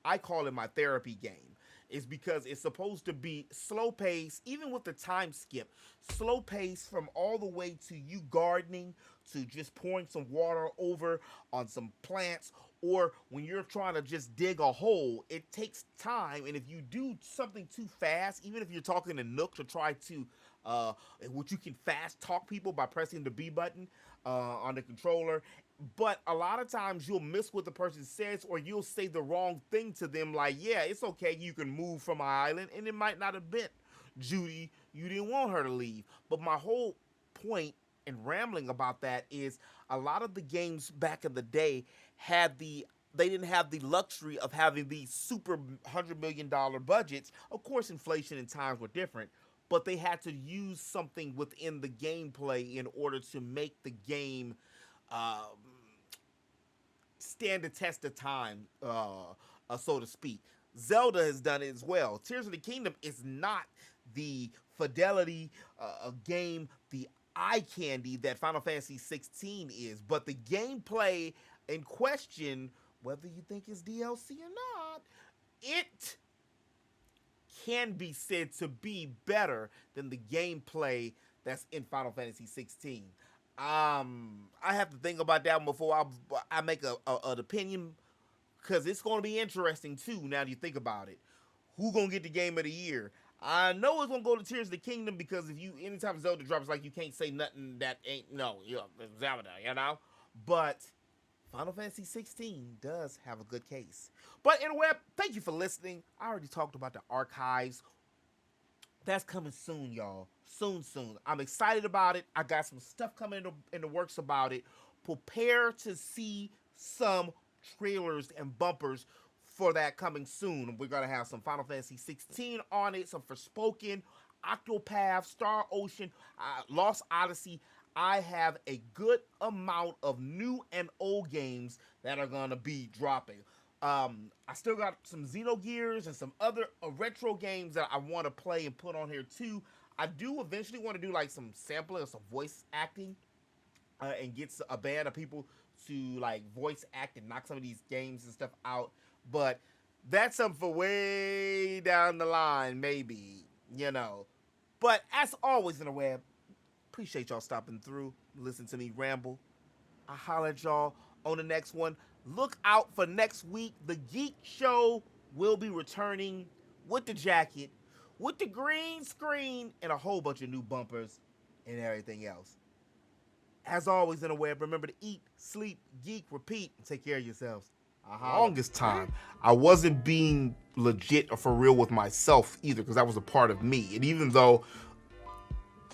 I call it my therapy game. It's because it's supposed to be slow pace, even with the time skip. Slow pace from all the way to you gardening, to just pouring some water over on some plants, or when you're trying to just dig a hole. It takes time, and if you do something too fast, even if you're talking to Nook to try to which you can fast talk people by pressing the B button on the controller. But a lot of times you'll miss what the person says, or you'll say the wrong thing to them, like, yeah, it's okay, you can move from my island, and it might not have been Judy. You didn't want her to leave. But my whole point in rambling about that is a lot of the games back in the day they didn't have the luxury of having these super $100 million budgets. Of course, inflation and times were different, but they had to use something within the gameplay in order to make the game stand the test of time, so to speak. Zelda has done it as well. Tears of the Kingdom is not the fidelity game, the eye candy that Final Fantasy 16 is, but the gameplay in question, whether you think it's DLC or not, it can be said to be better than the gameplay that's in Final Fantasy 16. I have to think about that one before I make an opinion, because it's going to be interesting too. Now that you think about it, who gonna get the game of the year? I know it's gonna go to Tears of the Kingdom, because anytime Zelda drops, like, you can't say nothing that ain't Zelda, But Final Fantasy 16 does have a good case. But anyway, thank you for listening. I already talked about the archives That's coming soon, y'all. Soon, soon. I'm excited about it. I got some stuff coming in the works about it. Prepare to see some trailers and bumpers for that coming soon. We're gonna have some Final Fantasy 16 on it, some Forspoken, Octopath, Star Ocean, Lost Odyssey. I have a good amount of new and old games that are gonna be dropping. I still got some Xenogears and some other retro games that I want to play and put on here too. I do eventually want to do like some sampling of some voice acting and get a band of people to like voice act and knock some of these games and stuff out. But that's something for way down the line, maybe, you know. But as always in the web, appreciate y'all stopping through, listen to me ramble. I'll holler at y'all on the next one. Look out for next week. The Geek Show will be returning with the jacket, with the green screen, and a whole bunch of new bumpers and everything else. As always in the web, remember to eat, sleep, geek, repeat, and take care of yourselves. Longest time, I wasn't being legit or for real with myself either, because that was a part of me. And even though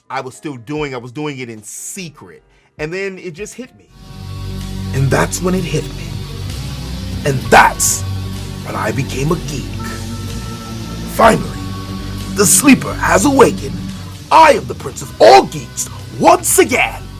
I was doing it in secret. And then it just hit me. And that's when it hit me. And that's when I became a geek. Finally, the sleeper has awakened. I am the prince of all geeks once again.